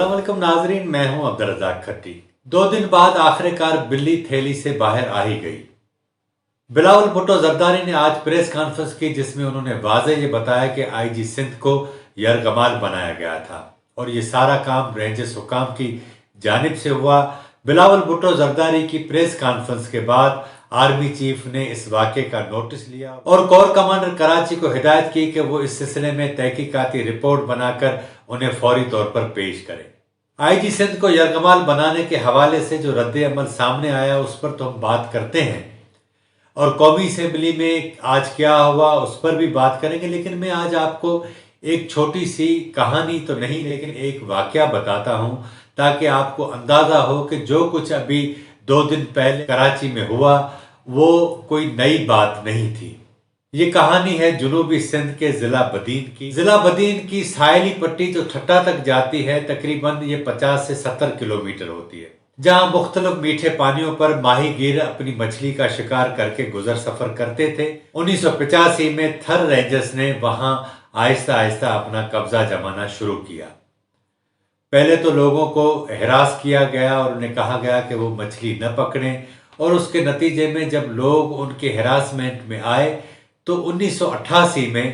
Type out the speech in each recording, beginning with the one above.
अस्सलाम वालेकुम नाजरीन, मैं हूं अब्दुर्रज़ाक खट्टी। 2 दिन बाद आखिरकार बिल्ली थैली से बाहर आ ही गई। बिलावल भुट्टो जरदारी ने आज प्रेस कॉन्फ्रेंस की जिसमें उन्होंने वाज़ेह ये बताया कि आईजी सिंध को यरगमाल बनाया गया था और ये सारा काम रेंजर्स हुकाम की जानिब से हुआ। बिलावल भुट्टो जरदारी की प्रेस कॉन्फ्रेंस के बाद आर्मी चीफ ने इस वाक़े का नोटिस लिया और कोर कमांडर कराची को हिदायत की कि वो इस सिलसिले में तहकीकाती रिपोर्ट बनाकर उन्हें फौरी तौर पर पेश करें। आईजी सिंध को यरगमाल बनाने के हवाले से जो रद्द अमल सामने आया उस पर तो हम बात करते हैं और कौमी असेंबली में आज क्या हुआ उस पर भी बात करेंगे, लेकिन मैं आज आपको एक छोटी सी कहानी तो नहीं लेकिन एक वाकया बताता हूं ताकि आपको अंदाजा हो कि जो कुछ अभी 2 दिन पहले कराची में हुआ वो कोई नई बात नहीं थी। ये कहानी है जुनूबी सिंध के जिला बदीन की। जिला बदीन की साहिली पट्टी जो ठट्टा तक जाती है तकरीबन ये 50 से 70 किलोमीटर होती है, जहां मुख्तलिफ मीठे पानियों पर माहीगीर अपनी मछली का शिकार करके गुजर सफर करते थे। 1985 में थर रेंजर्स ने वहां आहिस्ता आहिस्ता अपना कब्जा जमाना शुरू किया। पहले तो लोगों को हिरास किया गया और उन्हें कहा गया कि वो मछली न पकड़ें और उसके नतीजे में जब लोग उनके हिरासमेंट में आए तो 1988 में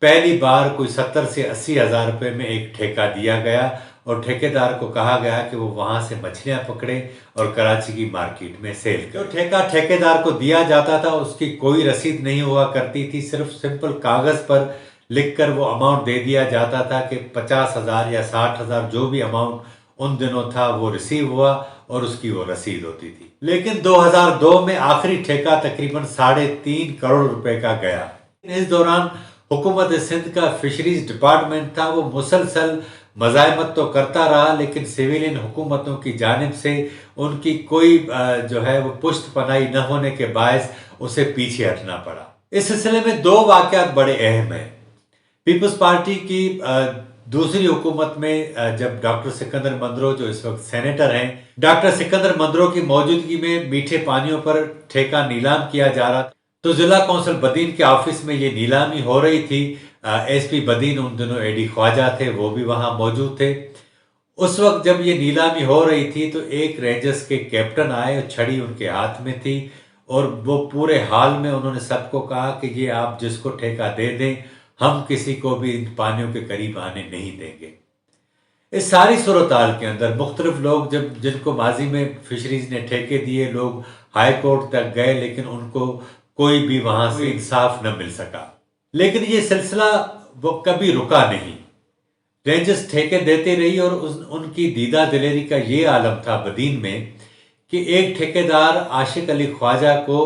पहली बार कोई 70 से 80 हज़ार रुपये में एक ठेका दिया गया और ठेकेदार को कहा गया कि वो वहां से मछलियां पकड़े और कराची की मार्केट में सेल करे। जो ठेका ठेकेदार को दिया जाता था उसकी कोई रसीद नहीं हुआ करती थी, सिर्फ सिंपल कागज पर लिखकर वो अमाउंट दे दिया जाता था कि 50,000 या 60,000 जो भी अमाउंट उन दिनों था वो रिसीव हुआ और उसकी वो रसीद होती थी। लेकिन 2002 में आखिरी ठेका तकरीबन 3.5 करोड़ रुपए का गया। इस दौरान हुकूमत सिंध का फिशरीज डिपार्टमेंट था, वो मुसलसल मज़ाहमत तो करता रहा लेकिन सिविलियन हुकूमतों की जानिब से उनकी कोई जो है वो पुश्त पनाही न होने के बायस उसे पीछे हटना पड़ा। इस सिलसिले में 2 वाक़यात बड़े अहम हैं। पीपल्स पार्टी की दूसरी हुकूमत में जब डॉक्टर सिकंदर मंदरो जो इस वक्त सेनेटर हैं, डॉक्टर सिकंदर मंदरो की मौजूदगी में मीठे पानियों पर ठेका नीलाम किया जा रहा था तो जिला कौंसिल बदीन के ऑफिस में ये नीलामी हो रही थी। एसपी बदीन उन दिनों एडी ख्वाजा थे, वो भी वहां मौजूद थे। उस वक्त जब ये नीलामी हो रही थी तो एक रेंजर्स के कैप्टन आए और छड़ी उनके हाथ में थी और वो पूरे हाल में उन्होंने सबको कहा कि ये आप जिसको ठेका दे दें, हम किसी को भी इन पानियों के करीब आने नहीं देंगे। इस सारी सूरत-हाल के अंदर मुख्तलिफ लोग जब जिनको माजी में फिशरीज ने ठेके दिए, लोग हाई कोर्ट तक गए लेकिन उनको कोई भी वहां से इंसाफ न मिल सका। लेकिन ये सिलसिला वो कभी रुका नहीं, रेंजर्स ठेके देते रही और उनकी दीदा दिलेरी का ये आलम था बदीन में कि एक ठेकेदार आशिक अली ख्वाजा को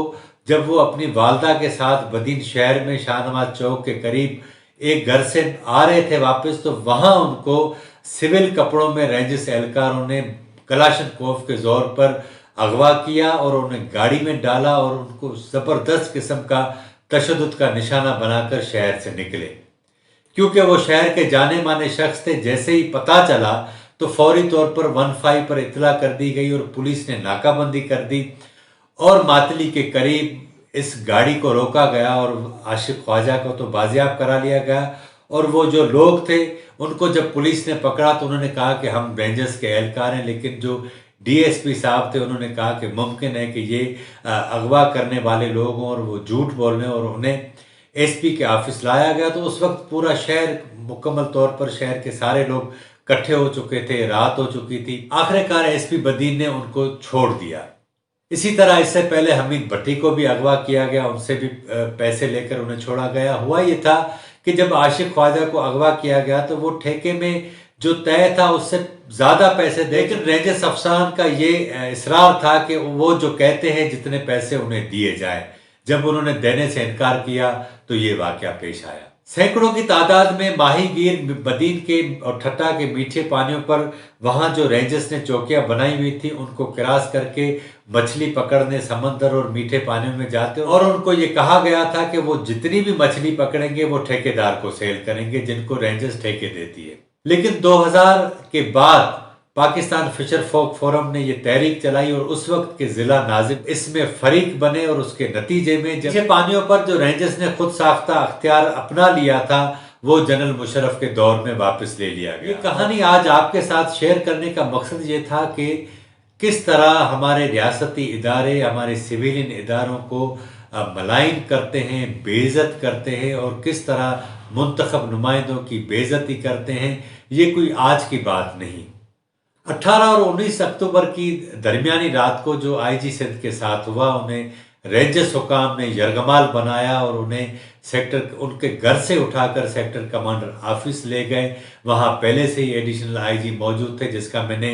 जब वो अपनी वालदा के साथ बदीन शहर में शाहनवाज चौक के करीब एक घर से आ रहे थे वापस, तो वहां उनको सिविल कपड़ों में रेंजर्स एहलकारों ने कलाशनकोफ के जोर पर अगवा किया और उन्हें गाड़ी में डाला और उनको जबरदस्त किस्म का तशद्दुद का निशाना बनाकर शहर से निकले। क्योंकि वो शहर के जाने माने शख्स थे, जैसे ही पता चला तो फौरी तौर पर 15 पर इतला कर दी गई और पुलिस ने नाकाबंदी कर दी और मातली के करीब इस गाड़ी को रोका गया और आशिक ख्वाजा को तो बाजियाब करा लिया गया। और वो जो लोग थे उनको जब पुलिस ने पकड़ा तो उन्होंने कहा कि हम रेंजर्स के एहलकार हैं, लेकिन जो डीएसपी साहब थे उन्होंने कहा कि मुमकिन है कि ये अगवा करने वाले लोग हों और वो झूठ बोल रहे हैं और उन्हें एसपी के ऑफिस लाया गया। तो उस वक्त पूरा शहर मुकम्मल तौर पर शहर के सारे लोग इकट्ठे हो चुके थे, रात हो चुकी थी। आखिरकार एसपी बदीन ने उनको छोड़ दिया। इसी तरह इससे पहले हमीद भट्टी को भी अगवा किया गया, उनसे भी पैसे लेकर उन्हें छोड़ा गया। हुआ ये था कि जब आशिक ख्वाजा को अगवा किया गया तो वो ठेके में जो तय था उससे ज्यादा पैसे दे, लेकिन रेंजर्स अफसरान का ये इसरार था कि वो जो कहते हैं जितने पैसे उन्हें दिए जाए। जब उन्होंने देने से इनकार किया तो ये वाकया पेश आया। सैकड़ों की तादाद में माहीगीर बदीन के और ठट्टा के मीठे पानियों पर वहां जो रेंजर्स ने चौकियां बनाई हुई थी उनको क्रॉस करके मछली पकड़ने समंदर और मीठे पानियों में जाते और उनको ये कहा गया था कि वो जितनी भी मछली पकड़ेंगे वो ठेकेदार को सेल करेंगे जिनको रेंजर्स ठेके देती है। लेकिन 2000 के बाद पाकिस्तान फिशर फोक फोरम ने ये तहरीक चलाई और उस वक्त के जिला नाजिम इसमें फरीक बने और उसके नतीजे में जब पानियों पर जो रेंजर्स ने खुद साख्ता अख्तियार अपना लिया था वो जनरल मुशर्रफ के दौर में वापस ले लिया गया। ये कहानी आज आपके साथ शेयर करने का मकसद ये था कि किस तरह हमारे रियासती इदारे हमारे सिविलियन इदारों को मलाइन करते हैं, बेइज्जत करते हैं और किस तरह मुंतखब नुमाइंदों की बेइज्जती करते हैं। ये कोई आज की बात नहीं। 18 और 19 अक्टूबर की दरमियानी रात को जो आईजी सिंध के साथ हुआ, उन्हें रेंजर्स हुकाम ने यरगमाल बनाया और उन्हें उनके घर से उठाकर सेक्टर कमांडर ऑफिस ले गए। वहाँ पहले से ही एडिशनल आईजी मौजूद थे, जिसका मैंने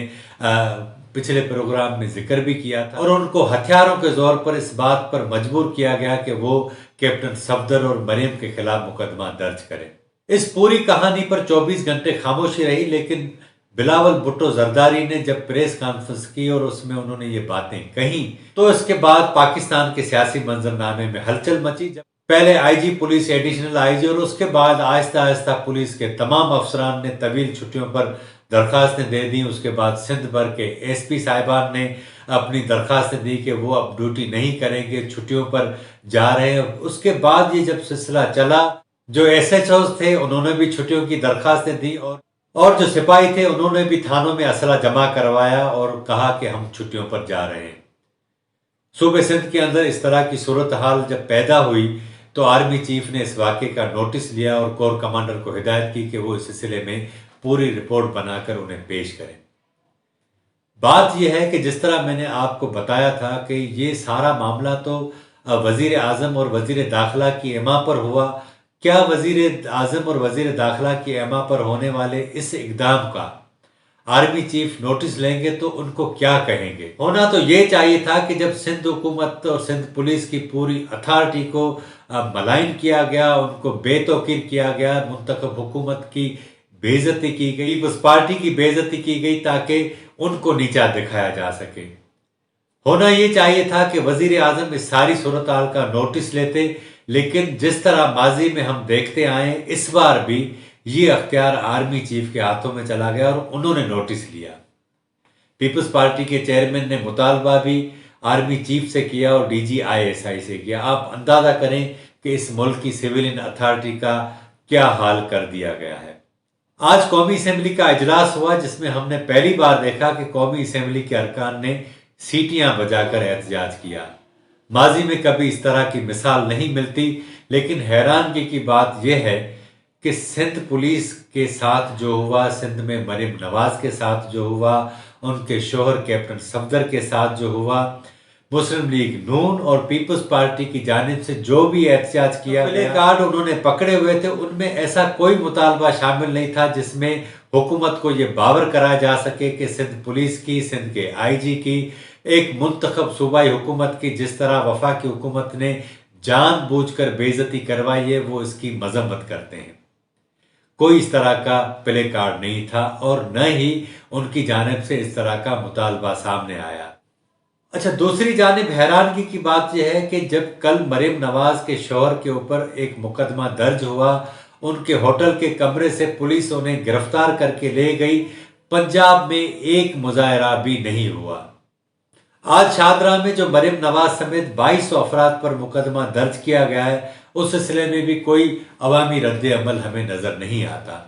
पिछले प्रोग्राम में जिक्र भी किया था। और उनको हथियारों के जोर पर इस बात पर मजबूर किया गया कि वो कैप्टन सफदर और मरियम के खिलाफ मुकदमा दर्ज करें। इस पूरी कहानी पर 24 घंटे खामोशी रही, लेकिन बिलावल भुट्टो जरदारी ने जब प्रेस कॉन्फ्रेंस की और उसमें उन्होंने ये बातें कही, तो इसके बाद पाकिस्तान के सियासी मंजरनामे में हलचल मची। जब पहले आईजी पुलिस, एडिशनल आईजी और उसके बाद आहिस्ता आहिस्ता पुलिस के तमाम अफसरान ने तवील छुट्टियों पर दरखास्तें दे दी। उसके बाद सिंध भर के एसपी साहिबान ने अपनी दरखास्तें दी कि वो अब ड्यूटी नहीं करेंगे, छुट्टियों पर जा रहे हैं। उसके बाद ये जब सिलसिला चला, जो एसएचओज थे उन्होंने भी छुट्टियों की दरखास्तें दी और जो सिपाही थे उन्होंने भी थानों में असला जमा करवाया और कहा कि हम छुट्टियों पर जा रहे हैं। सूबे सिंध के अंदर इस तरह की सूरत हाल जब पैदा हुई तो आर्मी चीफ ने इस वाक़े का नोटिस लिया और कोर कमांडर को हिदायत की कि वो इस सिलसिले में पूरी रिपोर्ट बनाकर उन्हें पेश करें। बात यह है कि जिस तरह मैंने आपको बताया था कि ये सारा मामला तो वजीर आजम और वजीर दाखिला की एमा पर हुआ। क्या वजीर आजम और वजीर दाखिला की एमा पर होने वाले इस इकदाम का आर्मी चीफ नोटिस लेंगे तो उनको क्या कहेंगे? होना तो ये चाहिए था कि जब सिंध हुकूमत और सिंध पुलिस की पूरी अथॉरिटी को मलाइन किया गया, उनको बेतौकीर किया गया, मुंतखब हुकूमत की बेइज्जती की गई, उस पार्टी की बेइज्जती की गई ताकि उनको नीचा दिखाया जा सके। होना ये चाहिए था कि वजीर आजम इस सारी सूरत हाल का नोटिस लेते, लेकिन जिस तरह माजी में हम देखते आए, इस बार भी ये अख्तियार आर्मी चीफ के हाथों में चला गया और उन्होंने नोटिस लिया। पीपल्स पार्टी के चेयरमैन ने मुतालबा भी आर्मी चीफ से किया और DGISI से किया। आप अंदाजा करें कि इस मुल्क की सिविलियन अथॉरिटी का क्या हाल कर दिया गया है। आज कौमी असेंबली का इजलास हुआ, जिसमें हमने पहली बार देखा कि कौमी असेंबली के अरकान ने सीटियां बजाकर एहतजाज किया। माजी में कभी इस तरह की मिसाल नहीं मिलती, लेकिन हैरानगी की बात यह है कि सिंध पुलिस के साथ जो हुआ, सिंध में मरियम नवाज के साथ जो हुआ, उनके शोहर कैप्टन सफदर के साथ जो हुआ, मुस्लिम लीग नून और पीपल्स पार्टी की जानिब से जो भी एहतजाज किया गया, कार्ड उन्होंने पकड़े हुए थे, उनमें ऐसा कोई मुतालबा शामिल नहीं था जिसमें हुकूमत को ये बावर कराया जा सके कि सिंध पुलिस की, सिंध के आईजी की, एक मुंतखब सूबाई हुकूमत की जिस तरह वफाकी हुकूमत ने जानबूझकर बेइज्जती करवाई है, वो इसकी मजम्मत करते हैं। कोई इस तरह का प्ले कार्ड नहीं था और न ही उनकी जानिब से इस तरह का मुतालबा सामने आया। अच्छा, दूसरी जानिब हैरानगी की बात यह है कि जब कल मरियम नवाज के शौहर के ऊपर एक मुकदमा दर्ज हुआ, उनके होटल के कमरे से पुलिस उन्हें गिरफ्तार करके ले गई, पंजाब में एक मुजाहरा भी नहीं हुआ। आज शादरा में जो मरियम नवाज समेत 2200 अफराद पर मुकदमा दर्ज किया गया है, उस सिलसिले में भी कोई अवामी रद्द अमल हमें नजर नहीं आता।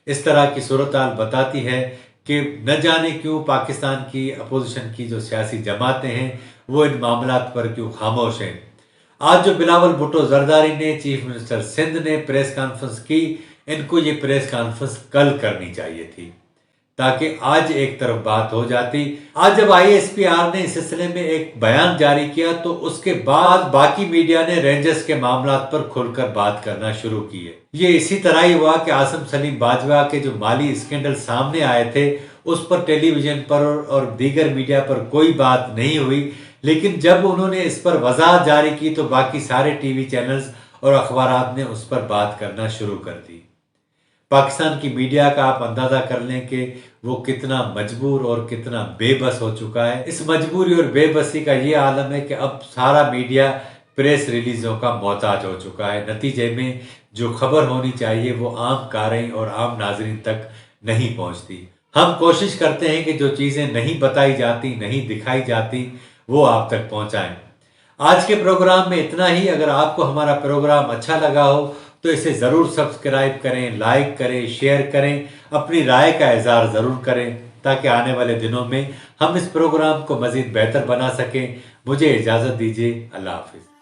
इस तरह की सूरत हाल बताती है कि न जाने क्यों पाकिस्तान की अपोजिशन की जो सियासी जमातें हैं वो इन मामलात पर क्यों खामोश हैं। आज जो बिलावल भुट्टो जरदारी ने, चीफ मिनिस्टर सिंध ने प्रेस कॉन्फ्रेंस की, इनको ये प्रेस कॉन्फ्रेंस कल करनी चाहिए थी ताकि आज एक तरफ बात हो जाती। आज जब ISPR ने इस सिलसिले में एक बयान जारी किया तो उसके बाद बाकी मीडिया ने रेंजर्स के मामलात पर खुलकर बात करना शुरू की है। ये इसी तरह ही हुआ कि आसिम सलीम बाजवा के जो माली स्कैंडल सामने आए थे उस पर टेलीविजन पर और दीगर मीडिया पर कोई बात नहीं हुई, लेकिन जब उन्होंने इस पर वजाहत जारी की तो बाकी सारे टीवी चैनल्स और अखबारात ने उस पर बात करना शुरू कर दी। पाकिस्तान की मीडिया का आप अंदाजा कर लें कि वो कितना मजबूर और कितना बेबस हो चुका है। इस मजबूरी और बेबसी का ये आलम है कि अब सारा मीडिया प्रेस रिलीजों का मोहताज हो चुका है। नतीजे में जो खबर होनी चाहिए वो आम कारें और आम नाजरीन तक नहीं पहुंचती। हम कोशिश करते हैं कि जो चीज़ें नहीं बताई जाती, नहीं दिखाई जाती, वो आप तक पहुंचाएं। आज के प्रोग्राम में इतना ही। अगर आपको हमारा प्रोग्राम अच्छा लगा हो تو اسے ضرور سبسکرائب کریں، لائک کریں، شیئر کریں، اپنی رائے کا اظہار ضرور کریں تاکہ آنے والے دنوں میں ہم اس پروگرام کو مزید بہتر بنا سکیں۔ مجھے اجازت دیجیے، اللہ حافظ۔